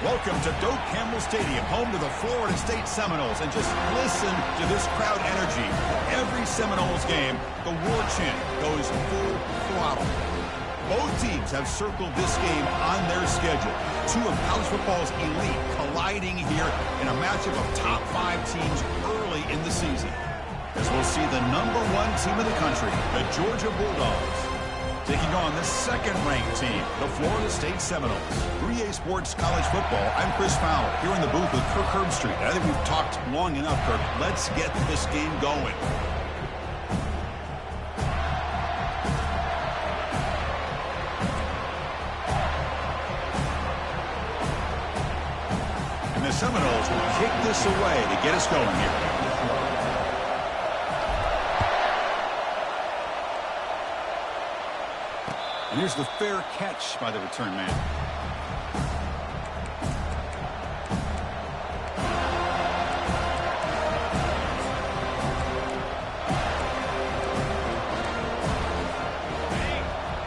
Welcome to Doak Campbell Stadium, home to the Florida State Seminoles. And just listen to this crowd energy. Every Seminoles game, the war chant goes full throttle. Both teams have circled this game on their schedule. Two of college football's elite colliding here in a matchup of top 5 teams early in the season. As we'll see the #1 team in the country, the Georgia Bulldogs, taking on the second-ranked team, the Florida State Seminoles. 3A Sports College Football, I'm Chris Fowler, here in the booth with Kirk Herbstreit. I think we've talked long enough, Kirk. Let's get this game going. And the Seminoles will kick this away to get us going here. And here's the fair catch by the return man.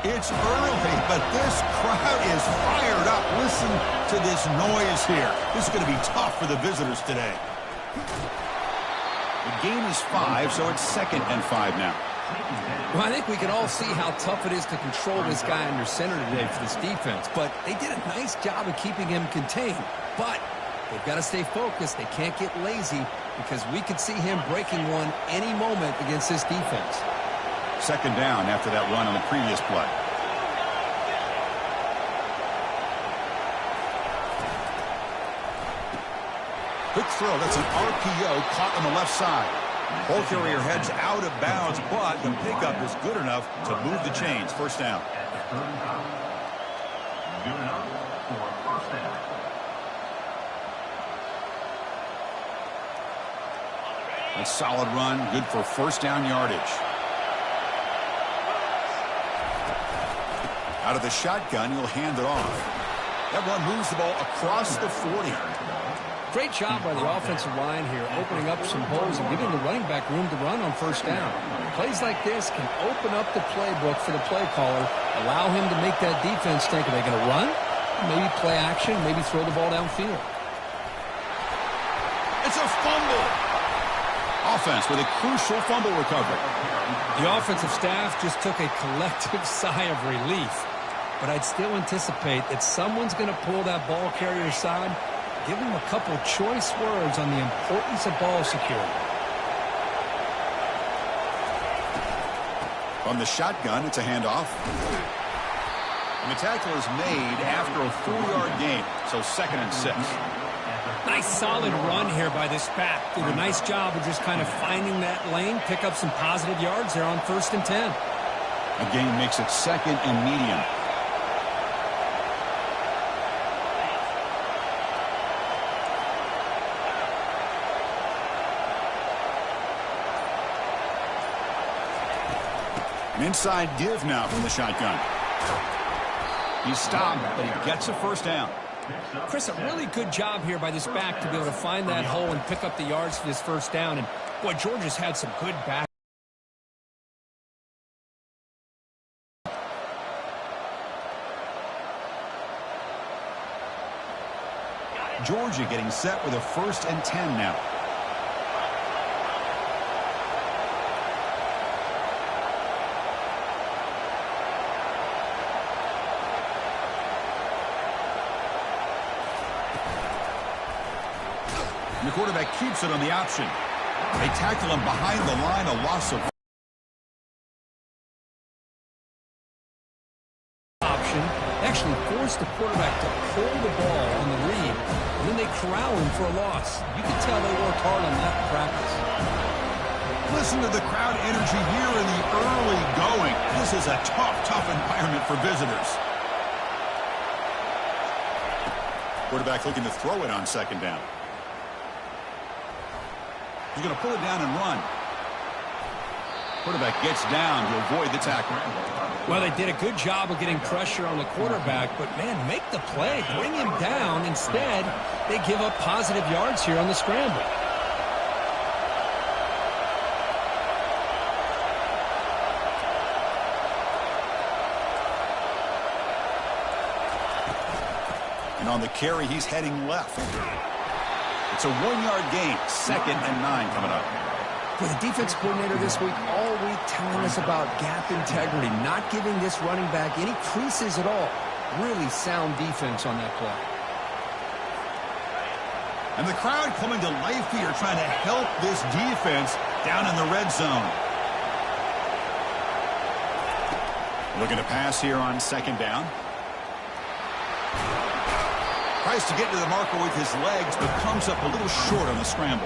It's early, but this crowd is fired up. Listen to this noise here. This is going to be tough for the visitors today. The game is 5, so it's 2nd and 5 now. Well, I think we can all see how tough it is to control this guy under center today for this defense. But they did a nice job of keeping him contained. But they've got to stay focused. They can't get lazy because we could see him breaking one any moment against this defense. 2nd down after that run on the previous play. Quick throw. That's an RPO caught on the left side. Ball carrier heads out of bounds, but the pickup is good enough to move the chains. 1st down. A solid run, good for 1st down yardage. Out of the shotgun, he'll hand it off. That run moves the ball across the 40. Great job by the offensive line here, opening up some holes and giving the running back room to run on 1st down. Plays like this can open up the playbook for the play caller, allow him to make that defense think, are they going to run? Maybe play action, maybe throw the ball downfield. It's a fumble. Offense with a crucial fumble recovery. The offensive staff just took a collective sigh of relief, but I'd still anticipate that someone's going to pull that ball carrier side. Give him a couple choice words on the importance of ball security. From the shotgun, it's a handoff. And the tackle is made after a 4-yard gain, so 2nd and 6. Nice solid run here by this back. Did a nice job of just kind of finding that lane, pick up some positive yards there on 1st and 10. A gain makes it 2nd and medium. An inside give now from the shotgun. He's stopped, but he gets a 1st down. Chris, a really good job here by this back to be able to find that hole and pick up the yards for this 1st down. And, boy, Georgia's had some good back. Georgia getting set with a 1st and 10 now. And the quarterback keeps it on the option. They tackle him behind the line, a loss of option. They actually forced the quarterback to pull the ball on the read, and then they corral him for a loss. You can tell they worked hard on that in practice. Listen to the crowd energy here in the early going. This is a tough environment for visitors. Quarterback looking to throw it on 2nd down. He's going to pull it down and run. Quarterback gets down to avoid the tackle. Well, they did a good job of getting pressure on the quarterback, but, man, make the play. Bring him down. Instead, they give up positive yards here on the scramble. And on the carry, he's heading left. It's a 1-yard gain. 2nd and 9 coming up. Well, the defense coordinator this week all week telling us about gap integrity, not giving this running back any creases at all. Really sound defense on that play. And the crowd coming to life here, trying to help this defense down in the red zone. Looking to pass here on 2nd down. Tries to get to the marker with his legs, but comes up a little short on the scramble.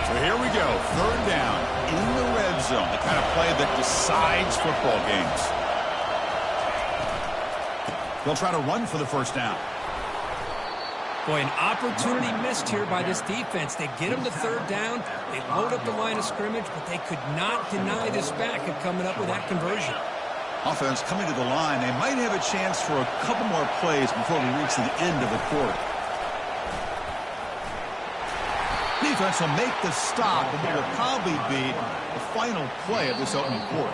So here we go, 3rd down in the red zone, the kind of play that decides football games. They'll try to run for the 1st down. Boy, an opportunity missed here by this defense. They get him to 3rd down. They load up the line of scrimmage, but they could not deny this back of coming up with that conversion. Offense coming to the line. They might have a chance for a couple more plays before we reach the end of the quarter. Defense will make the stop, and it will probably be the final play of this opening quarter.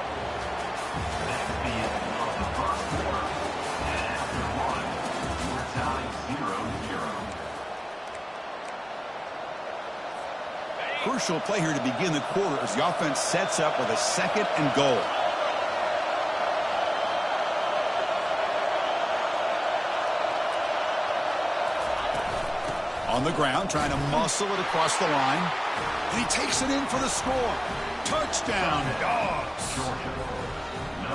Crucial play here to begin the quarter as the offense sets up with a 2nd and goal. On the ground, trying to muscle it across the line. And he takes it in for the score. Touchdown, Dogs.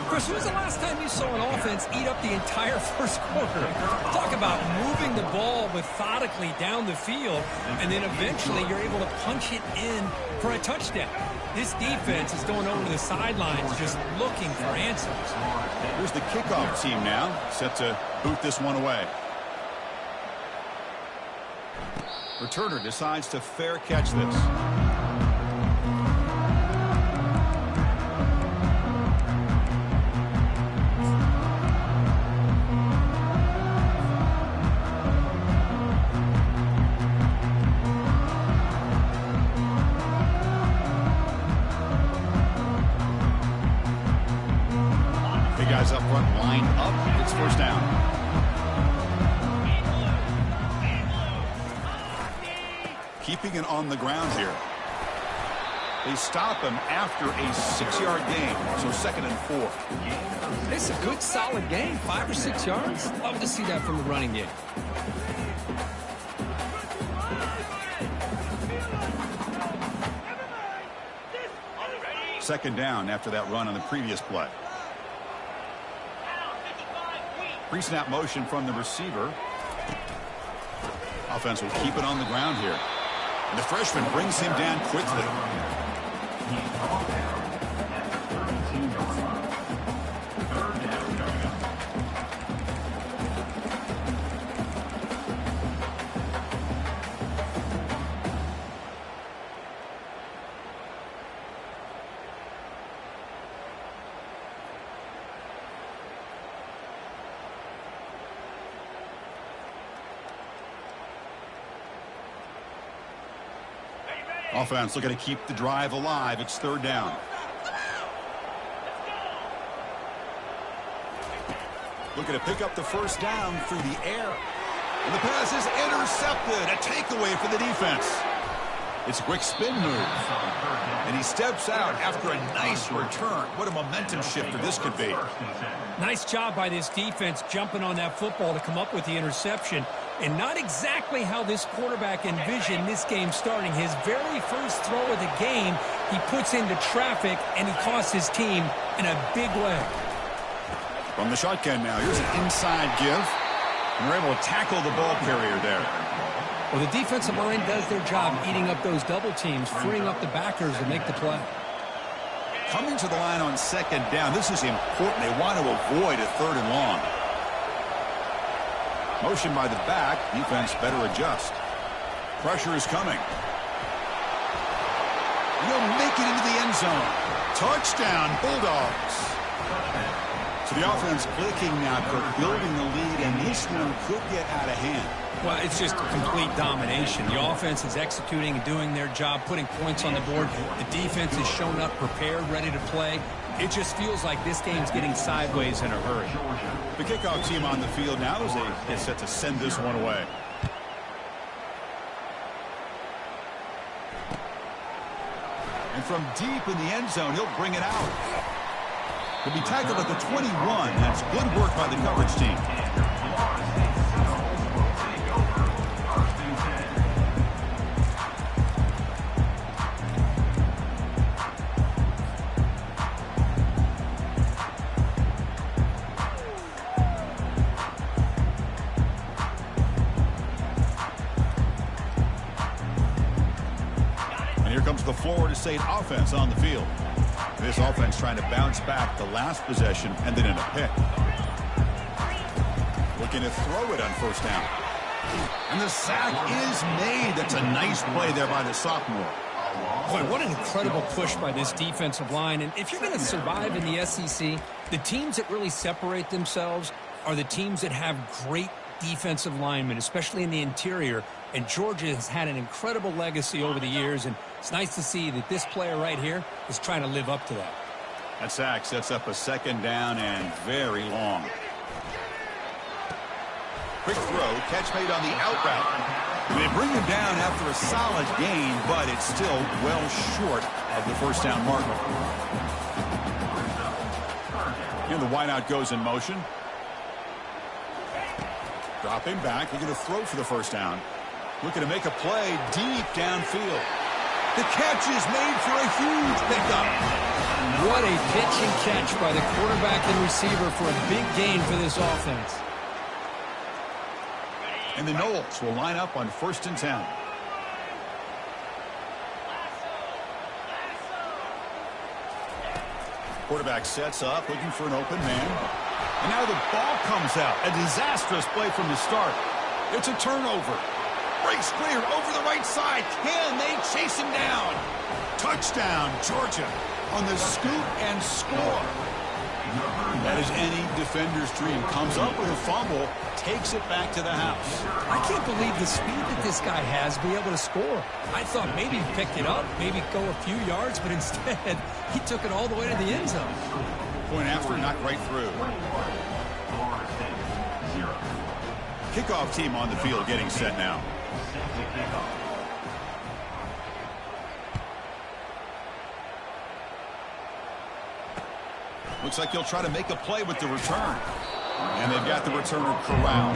Chris, when was the last time you saw an offense eat up the entire 1st quarter? Talk about moving the ball methodically down the field, and then eventually you're able to punch it in for a touchdown. This defense is going over to the sidelines just looking for answers. Here's the kickoff team now, set to boot this one away. Returner decides to fair catch this. Guys up front lined up. It's 1st down. Keeping it on the ground here. They stop him after a 6-yard gain, so 2nd and 4. It's a good, solid game. 5 or 6 yards. Love to see that from the running game. Second down after that run on the previous play. Pre-snap motion from the receiver. Offense will keep it on the ground here. And the freshman brings him down quickly. Offense looking to keep the drive alive. It's 3rd down. Looking to pick up the 1st down through the air. And the pass is intercepted. A takeaway for the defense. It's a quick spin move. And he steps out after a nice return. What a momentum shifter this could be. Nice job by this defense jumping on that football to come up with the interception. And not exactly how this quarterback envisioned this game starting. His very first throw of the game, he puts into traffic, and he costs his team in a big way. From the shotgun now, here's an inside give. And they're able to tackle the ball carrier there. Well, the defensive line does their job eating up those double teams, freeing up the backers to make the play. Coming to the line on 2nd down, this is important. They want to avoid a 3rd and long. Motion by the back. Defense better adjust. Pressure is coming. He'll make it into the end zone. Touchdown, Bulldogs. So the offense clicking now, building the lead, and this one could get out of hand. Well, it's just complete domination. The offense is executing and doing their job, putting points on the board. The defense has shown up, prepared, ready to play. It just feels like this game's getting sideways in a hurry. The kickoff team on the field now as they get set to send this one away. And from deep in the end zone, he'll bring it out. He'll be tackled at the 21. That's good work by the coverage team. And here comes the Florida State offense on the field. This offense trying to bounce back the last possession and then in a pick. Looking to throw it on first down. And the sack is made. That's a nice play there by the sophomore. Boy, what an incredible push by this defensive line. And if you're going to survive in the SEC, the teams that really separate themselves are the teams that have great defensive linemen, especially in the interior. And Georgia has had an incredible legacy over the years, and it's nice to see that this player right here is trying to live up to that. That sack sets up a second down and very long. Quick throw, catch made on the out route. They bring him down after a solid gain, but it's still well short of the first down mark. And the wideout goes in motion. Dropping back, looking to throw for the first down. Looking to make a play deep downfield. The catch is made for a huge pickup. What a pitch and catch by the quarterback and receiver for a big gain for this offense. And the Noles will line up on 1st and 10. Quarterback sets up, looking for an open man. And now the ball comes out. A disastrous play from the start. It's a turnover. Breaks clear over the right side. Can they chase him down? Touchdown, Georgia, on the scoop and score. That is any defender's dream. Comes up with a fumble, takes it back to the house. I can't believe the speed that this guy has to be able to score. I thought maybe he picked it up, maybe go a few yards, but instead he took it all the way to the end zone. Point after, knocked right through. Kickoff team on the field getting set now. Looks like he'll try to make a play with the return. And they've got the returner corralled.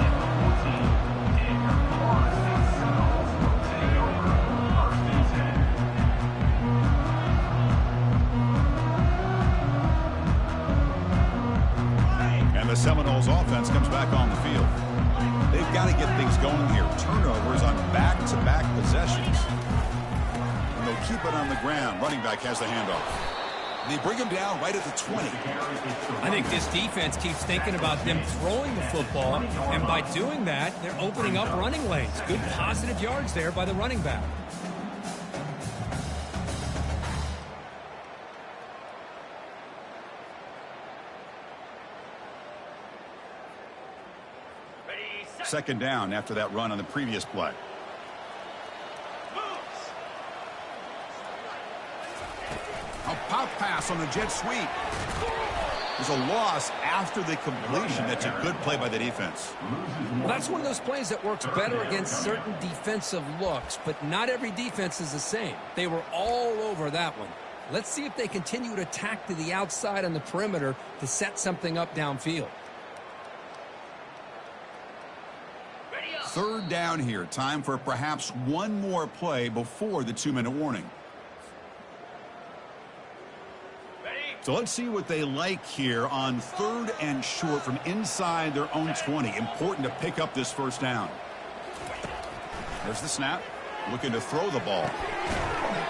And the Seminoles offense comes back on the field. They've got to get things going here. Turnovers on back-to-back possessions. And they'll keep it on the ground. Running back has the handoff. They bring him down right at the 20. I think this defense keeps thinking about them throwing the football, and by doing that, they're opening up running lanes. Good positive yards there by the running back. Second down after that run on the previous play. A pop pass on the jet sweep. There's a loss after the completion. That's a good play by the defense. Well, that's one of those plays that works better against certain defensive looks, but not every defense is the same. They were all over that one. Let's see if they continue to attack to the outside on the perimeter to set something up downfield. Third down here. Time for perhaps one more play before the 2-minute warning. So let's see what they like here on 3rd and short from inside their own 20. Important to pick up this first down. There's the snap. Looking to throw the ball.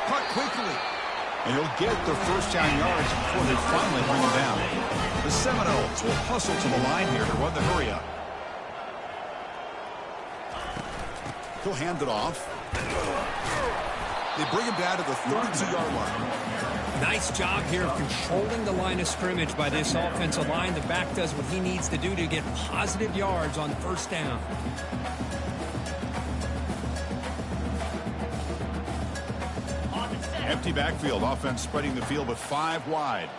Cut quickly. And he'll get the first down yards before they finally bring him down. The Seminoles will hustle to the line here to run the hurry up. He'll hand it off. They bring him down to the 32-yard line. Nice job here of controlling the line of scrimmage by this offensive line. The back does what he needs to do to get positive yards on first down. Empty backfield. Offense spreading the field with 5 wide.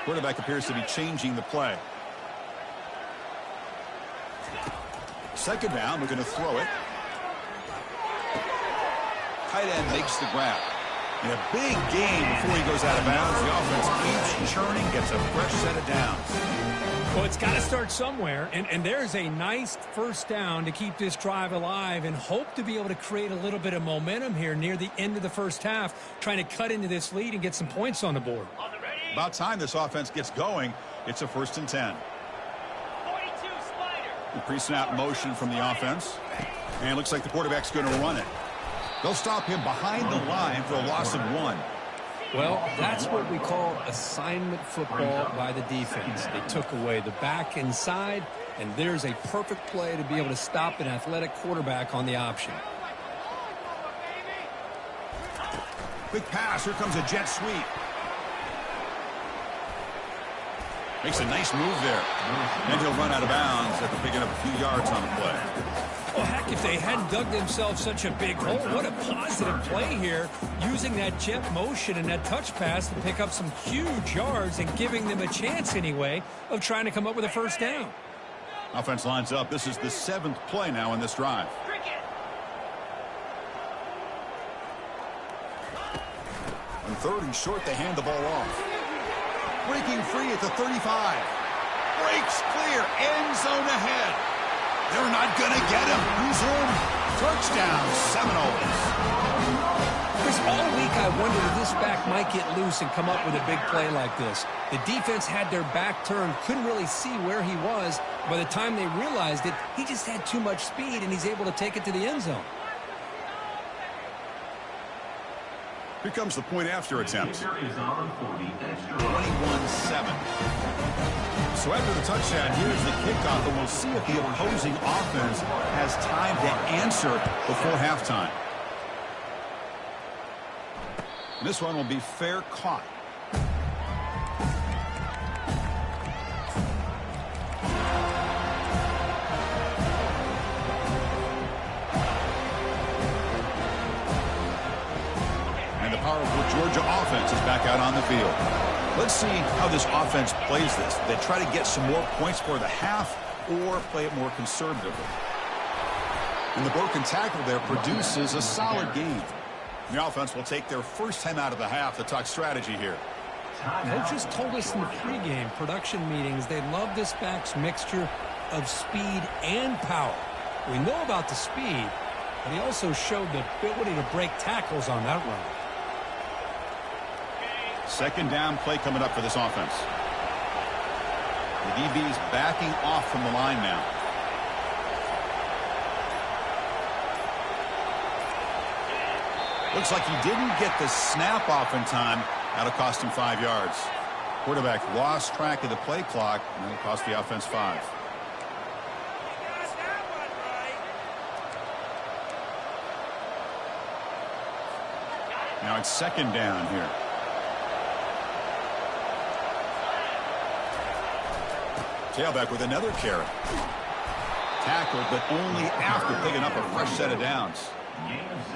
Quarterback appears to be changing the play. Second down. We're going to throw it. Tight end makes the grab. In a big game before he goes out of bounds, the offense keeps churning, gets a fresh set of downs. Well, it's got to start somewhere, and there's a nice first down to keep this drive alive and hope to be able to create a little bit of momentum here near the end of the first half, trying to cut into this lead and get some points on the board. About time this offense gets going. It's a 1st and 10. The pre-snap motion from the offense. And it looks like the quarterback's going to run it. They'll stop him behind the line for a loss of 1. Well, that's what we call assignment football by the defense. They took away the back inside, and there's a perfect play to be able to stop an athletic quarterback on the option. Quick pass. Here comes a jet sweep. Makes a nice move there. And he'll run out of bounds after picking up a few yards on the play. Well, heck, if they hadn't dug themselves such a big hole, what a positive play here, using that jet motion and that touch pass to pick up some huge yards and giving them a chance anyway of trying to come up with a first down. Offense lines up. This is the 7th play now in this drive. On 3rd and short, they hand the ball off. Breaking free at the 35. Breaks clear. End zone ahead. They're not going to get him. He's in. Touchdown, Seminoles. Chris, all week I wondered if this back might get loose and come up with a big play like this. The defense had their back turned, couldn't really see where he was. By the time they realized it, he just had too much speed, and he's able to take it to the end zone. Here comes the point after attempt. 21-7. So after the touchdown, here's the kickoff, and we'll see if the opposing offense has time to answer before halftime. This one will be fair caught. And the powerful Georgia offense is back out on the field. Let's see how this offense plays this. They try to get some more points for the half or play it more conservatively. And the broken tackle there produces a solid game. The offense will take their first time out of the half to talk strategy here. Coaches told us in the pregame production meetings they love this back's mixture of speed and power. We know about the speed, but he also showed the ability to break tackles on that run. Second down play coming up for this offense. The DB's backing off from the line now. Looks like he didn't get the snap off in time. That'll cost him 5 yards. Quarterback lost track of the play clock, and that'll cost the offense 5. Now it's second down here. Tailback with another carry. Tackled, but only after picking up a fresh set of downs.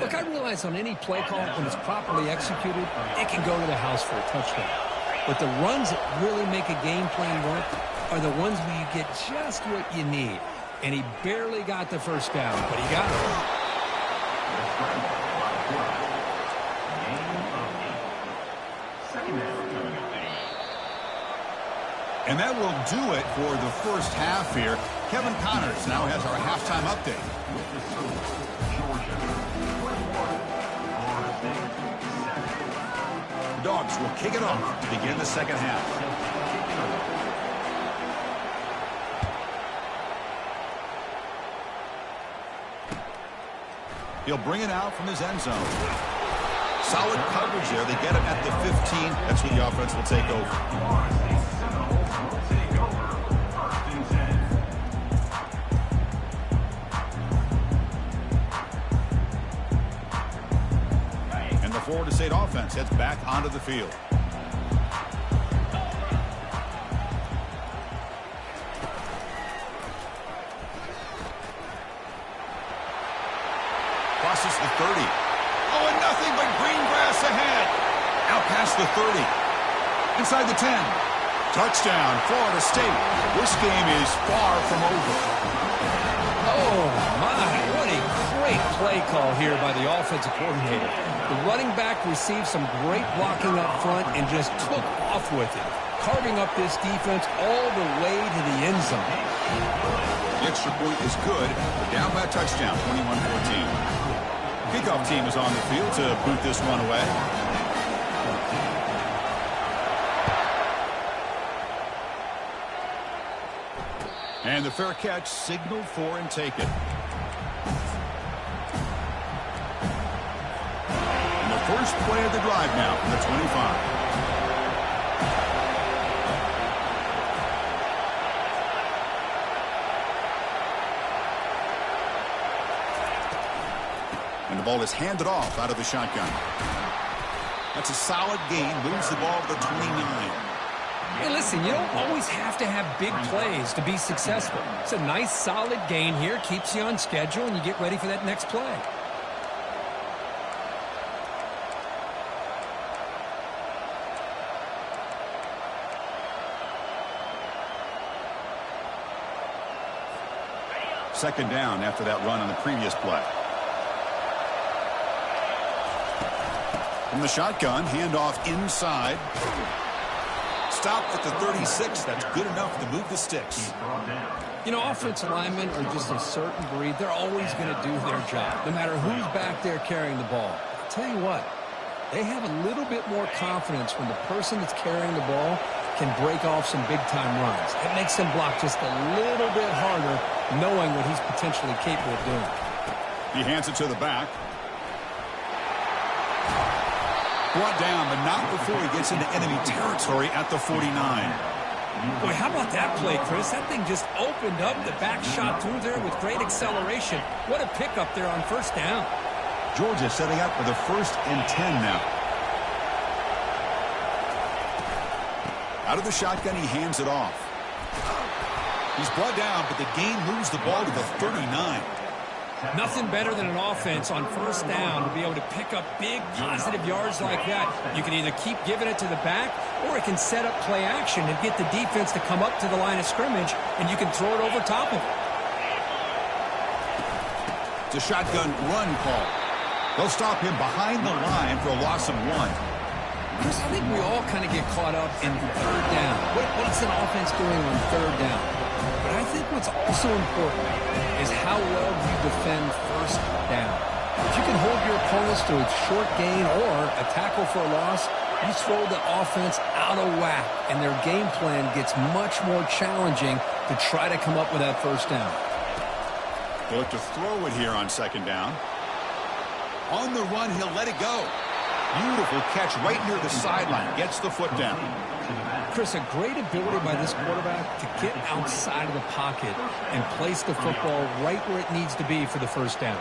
Look, I realize on any play call, when it's properly executed, it can go to the house for a touchdown. But the runs that really make a game plan work are the ones where you get just what you need. And he barely got the first down, but he got it. And that will do it for the first half here. Kevin Connors now has our halftime update. The Dogs will kick it off to begin the second half. He'll bring it out from his end zone. Solid coverage there. They get him at the 15. That's where the offense will take over. Florida State offense heads back onto the field. Crosses the 30. Oh, and nothing but green grass ahead. Out past the 30. Inside the 10. Touchdown, Florida State. This game is far from over. Oh, my. What a great play call here by the offensive coordinator. The running back received some great blocking up front and just took off with it, carving up this defense all the way to the end zone. The extra point is good. They're down by a touchdown, 21-14. Kickoff team is on the field to boot this one away. And the fair catch signaled for and taken. And the first play of the drive now from the 25. And the ball is handed off out of the shotgun. That's a solid gain. Moves the ball to the 29. Hey, listen, you don't always have to have big plays to be successful. It's a nice, solid gain here. Keeps you on schedule, and you get ready for that next play. Second down after that run on the previous play. From the shotgun, handoff inside. Stopped at the 36. That's good enough to move the sticks. You know, offensive linemen are just a certain breed. They're always going to do their job, no matter who's back there carrying the ball. I'll tell you what, they have a little bit more confidence when the person that's carrying the ball can break off some big-time runs. It makes them block just a little bit harder, knowing what he's potentially capable of doing. He hands it to the back. Brought down, but not before he gets into enemy territory at the 49. Boy, how about that play, Chris? That thing just opened up. The back shot through there with great acceleration. What a pickup there on first down. Georgia setting up for the 1st and 10 now. Out of the shotgun, he hands it off. He's brought down, but the gain moves the ball to the 39. Nothing better than an offense on first down to be able to pick up big positive yards like that. You can either keep giving it to the back, or it can set up play action and get the defense to come up to the line of scrimmage, and you can throw it over top of it. It's a shotgun run call. They'll stop him behind the line for a loss of 1. Chris, I think we all kind of get caught up in third down. What's an offense doing on third down? But I think what's also important is how well you defend first down. If you can hold your opponents to a short gain or a tackle for a loss, you throw the offense out of whack, and their game plan gets much more challenging to try to come up with that first down. They'll look to throw it here on second down. On the run, he'll let it go. Beautiful catch right near the sideline. Gets the foot down. Chris, a great ability by this quarterback to get outside of the pocket and place the football right where it needs to be for the first down.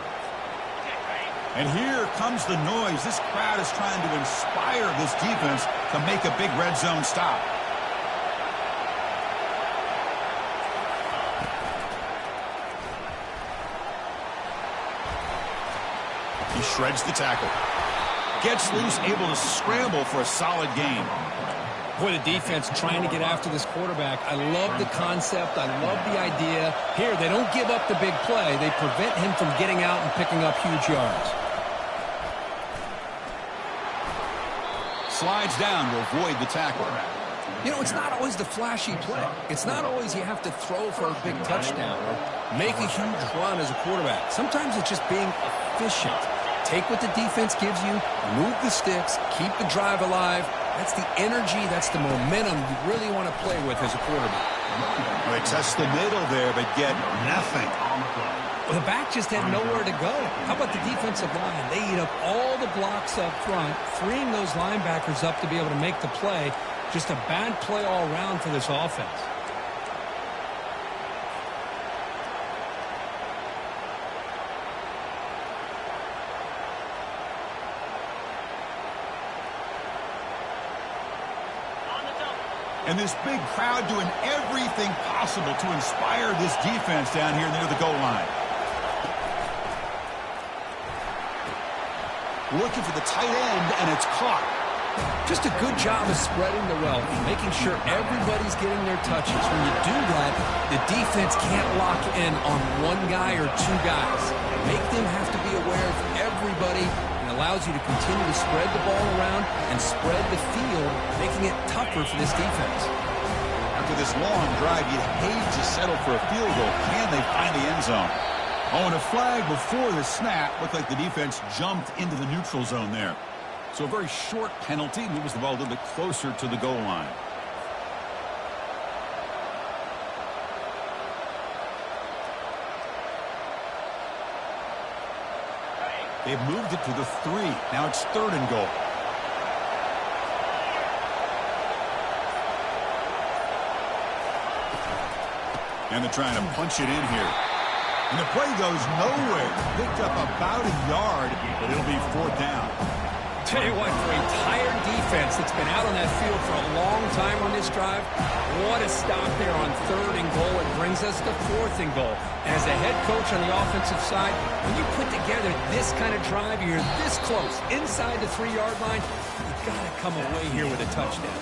And here comes the noise. This crowd is trying to inspire this defense to make a big red zone stop. He shreds the tackle. Gets loose, able to scramble for a solid gain. Boy, the defense trying to get after this quarterback. I love the concept. I love the idea. Here, they don't give up the big play. They prevent him from getting out and picking up huge yards. Slides down to avoid the tackle. You know, it's not always the flashy play. It's not always you have to throw for a big touchdown or make a huge run as a quarterback. Sometimes it's just being efficient. Take what the defense gives you, move the sticks, keep the drive alive. That's the energy, that's the momentum you really want to play with as a quarterback. They test the middle there, but get nothing. Well, the back just had nowhere to go. How about the defensive line? They eat up all the blocks up front, freeing those linebackers up to be able to make the play. Just a bad play all around for this offense. And this big crowd doing everything possible to inspire this defense down here near the goal line. Looking for the tight end, and it's caught. Just a good job of spreading the wealth, making sure everybody's getting their touches. When you do that, the defense can't lock in on one guy or two guys. Make them have to be aware of everybody, and allows you to continue to spread the ball around and spread the field, making it tougher for this defense. After this long drive, you'd hate to settle for a field goal. Can they find the end zone? Oh, and a flag before the snap. Looked like the defense jumped into the neutral zone there. So a very short penalty moves the ball a little bit closer to the goal line. They've moved it to the 3. Now it's 3rd and goal. And they're trying to punch it in here. And the play goes nowhere. Picked up about a yard, but it'll be 4th down. Tell you what, for a tired defense that's been out on that field for a long time on this drive, what a stop there on 3rd and goal. It brings us to 4th and goal. And as a head coach on the offensive side, when you put together this kind of drive, you're this close, inside the 3-yard line, you've got to come away here with a touchdown.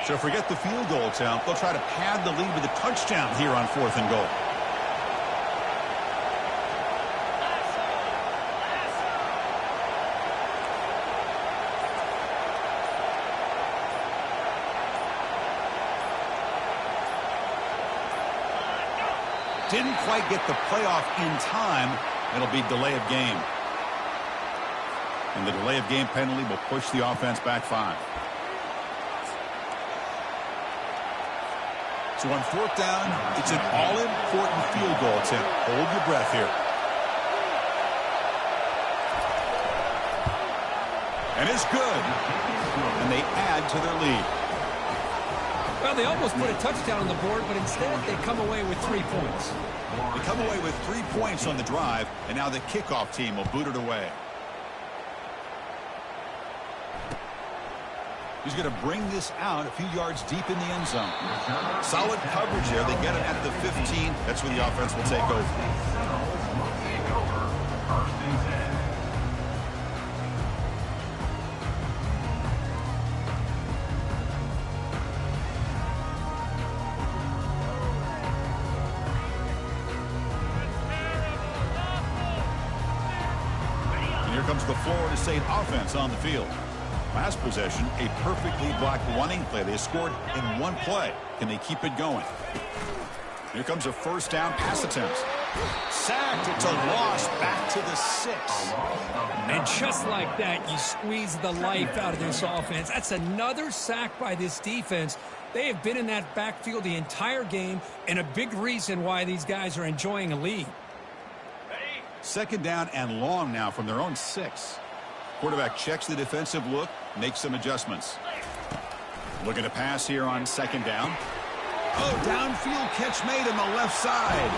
So forget the field goal attempt. They'll try to pad the lead with a touchdown here on 4th and goal. Didn't quite get the playoff in time. It'll be delay of game. And the delay of game penalty will push the offense back 5. So on 4th down, it's an all-important field goal attempt. Hold your breath here. And it's good. And they add to their lead. Well, they almost put a touchdown on the board, but instead they come away with 3 points. They come away with 3 points on the drive, and now the kickoff team will boot it away. He's going to bring this out a few yards deep in the end zone. Solid coverage there. They get it at the 15. That's where the offense will take over. And here comes the Florida State offense on the field. Last possession, a perfectly blocked running play. They scored in one play. Can they keep it going? Here comes a 1st down pass attempt. Sacked. It's a loss back to the 6. And just like that, you squeeze the life out of this offense. That's another sack by this defense. They have been in that backfield the entire game, and a big reason why these guys are enjoying a lead. 2nd down and long now from their own 6. Quarterback checks the defensive look, makes some adjustments. Looking to pass here on 2nd down. Oh, downfield catch made on the left side.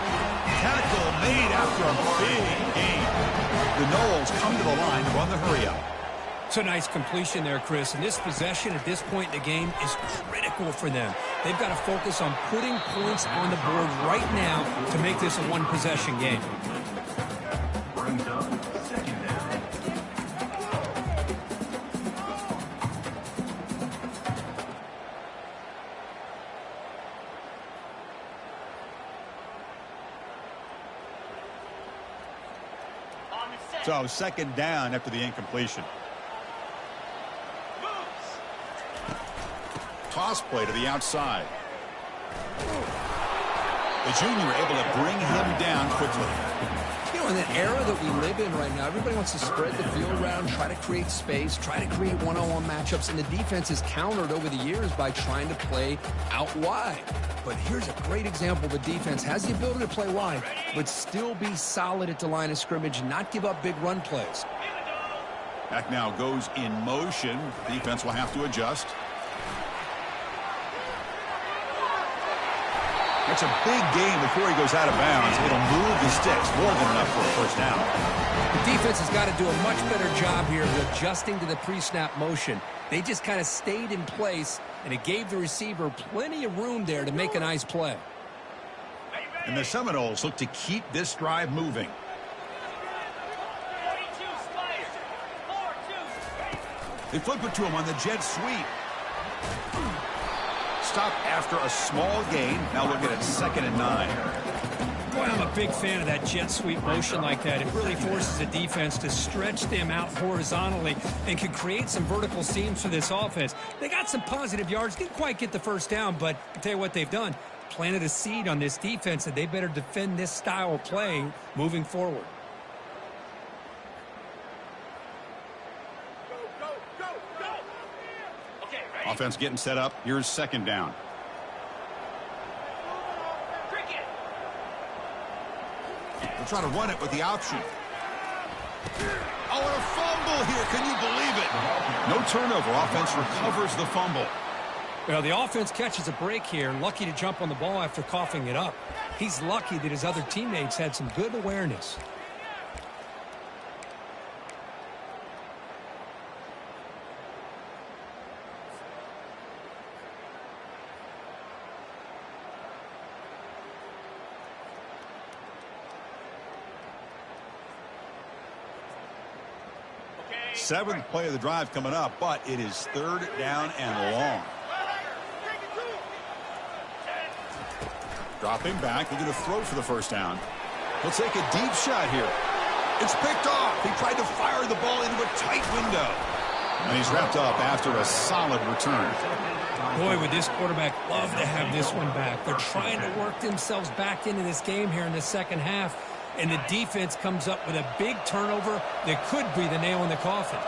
Tackle made after a big gain. The Noles come to the line to run the hurry-up. It's a nice completion there, Chris. And this possession at this point in the game is critical for them. They've got to focus on putting points on the board right now to make this a one-possession game. So 2nd down after the incompletion. Toss play to the outside. The junior able to bring him down quickly. You know, in the era that we live in right now, everybody wants to spread the field around, try to create space, try to create one-on-one matchups, and the defense is countered over the years by trying to play out wide. But here's a great example. The defense has the ability to play wide, but still be solid at the line of scrimmage, not give up big run plays. Back now goes in motion. Defense will have to adjust. It's a big game before he goes out of bounds. It'll move the sticks more than enough for a first down. The defense has got to do a much better job here of adjusting to the pre-snap motion. They just kind of stayed in place, and it gave the receiver plenty of room there to make a nice play. And the Seminoles look to keep this drive moving. They flip it to him on the jet sweep. Stop after a small gain. Now looking at 2nd and 9. Boy, I'm a big fan of that jet sweep motion like that. It really forces the defense to stretch them out horizontally and can create some vertical seams for this offense. They got some positive yards. Didn't quite get the first down, but I'll tell you what they've done. Planted a seed on this defense that they better defend this style of play moving forward. Offense getting set up. Here's 2nd down. They'll try to run it with the option. Oh, and a fumble here. Can you believe it? No turnover. Offense recovers the fumble. Well, the offense catches a break here. Lucky to jump on the ball after coughing it up. He's lucky that his other teammates had some good awareness. Seventh play of the drive coming up, but it is 3rd down and long. Dropping back, looking to throw for the first down. He'll take a deep shot here. It's picked off. He tried to fire the ball into a tight window. And he's wrapped up after a solid return. Boy, would this quarterback love to have this one back. They're trying to work themselves back into this game here in the second half. And the defense comes up with a big turnover that could be the nail in the coffin.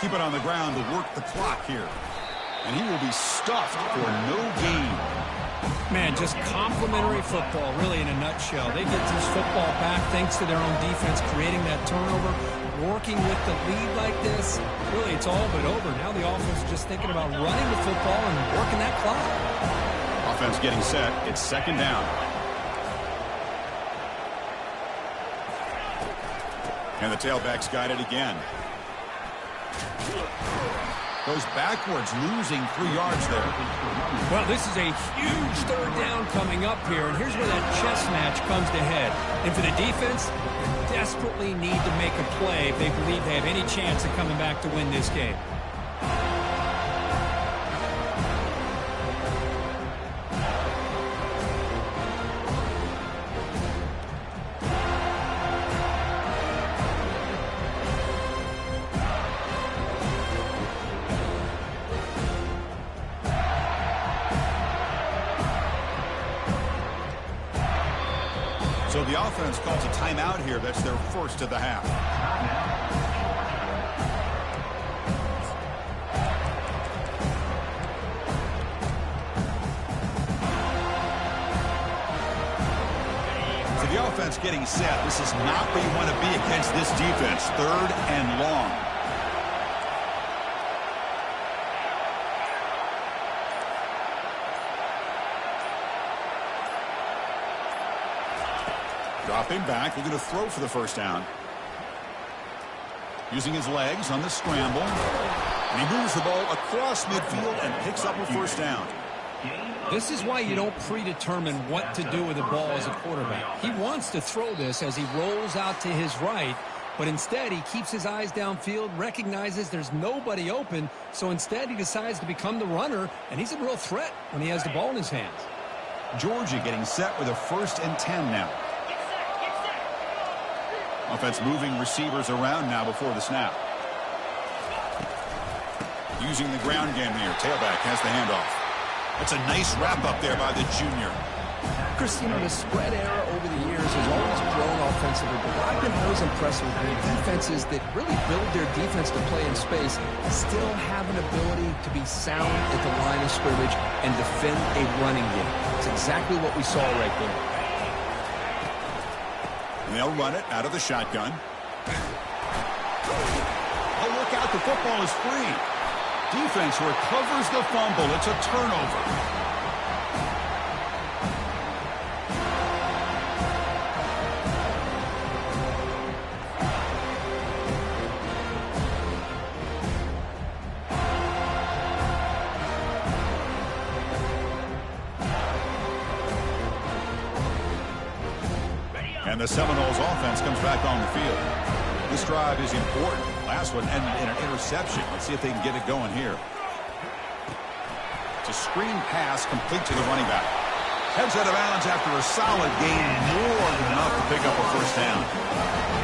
Keep it on the ground to work the clock here. And he will be stuffed for no gain. Man, just complimentary football, really in a nutshell. They get this football back thanks to their own defense, creating that turnover, working with the lead like this. Really, it's all but over. Now the offense is just thinking about running the football and working that clock. Offense getting set. It's 2nd down. And the tailback's got it again. Goes backwards, losing 3 yards there. Well, this is a huge 3rd down coming up here, and here's where that chess match comes to head. And for the defense, they desperately need to make a play if they believe they have any chance of coming back to win this game. So the offense calls a timeout here. That's their first of the half. So the offense getting set. This is not where you want to be against this defense. 3rd and long. Dropping back, looking to throw for the first down. Using his legs on the scramble. And he moves the ball across midfield and picks up a first down. This is why you don't predetermine what to do with the ball as a quarterback. He wants to throw this as he rolls out to his right, but instead he keeps his eyes downfield, recognizes there's nobody open, so instead he decides to become the runner, and he's a real threat when he has the ball in his hands. Georgia getting set with a 1st and 10 now. Offense moving receivers around now before the snap. Using the ground game here. Tailback has the handoff. That's a nice wrap up there by the junior. Chris, you know, the spread era over the years has always grown offensively, but what I've been always impressed with the defenses that really build their defense to play in space still have an ability to be sound at the line of scrimmage and defend a running game. It's exactly what we saw right there. they'll run it out of the shotgun. Oh, look out, the football is free. Defense recovers the fumble. It's a turnover. And the Seminoles offense comes back on the field. This drive is important. Last one ended in an interception. Let's see if they can get it going here. It's a screen pass complete to the running back. Heads out of bounds after a solid gain, more than enough to pick up a first down.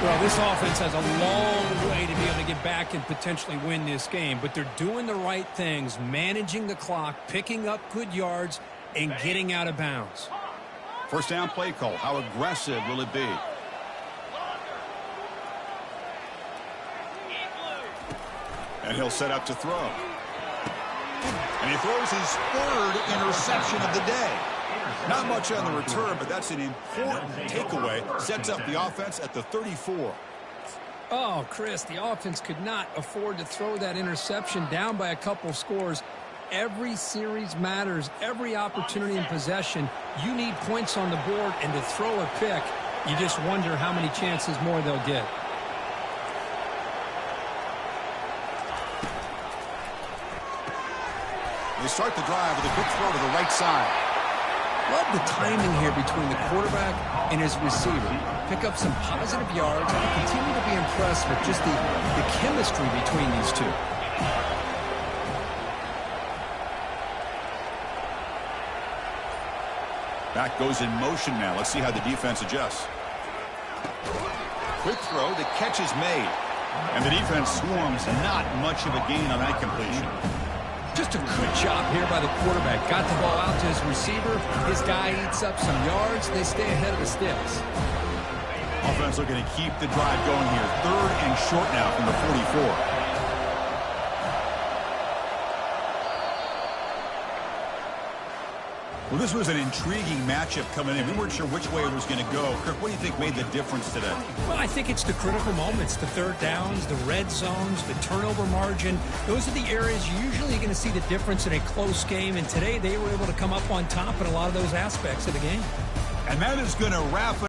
Well, this offense has a long way to be able to get back and potentially win this game, but they're doing the right things, managing the clock, picking up good yards, and getting out of bounds. First down play call. How aggressive will it be? And he'll set up to throw. And he throws his third interception of the day. Not much on the return, but that's an important takeaway. Sets up the offense at the 34. Oh, Chris, the offense could not afford to throw that interception down by a couple scores. Every series matters. Every opportunity in possession, you need points on the board, and to throw a pick, you just wonder how many chances more they'll get. They start the drive with a quick throw to the right side. Love the timing here between the quarterback and his receiver. Pick up some positive yards and continue to be impressed with just the chemistry between these two. Back goes in motion now. Let's see how the defense adjusts. Quick throw. The catch is made. And the defense swarms. Not much of a gain on that completion. Just a good job here by the quarterback. Got the ball out to his receiver. His guy eats up some yards. They stay ahead of the sticks. Offense looking to keep the drive going here. Third and short now from the 44. Well, this was an intriguing matchup coming in. We weren't sure which way it was going to go. Kirk, what do you think made the difference today? Well, I think it's the critical moments, the third downs, the red zones, the turnover margin. Those are the areas you're usually going to see the difference in a close game, and today they were able to come up on top in a lot of those aspects of the game. And that is going to wrap it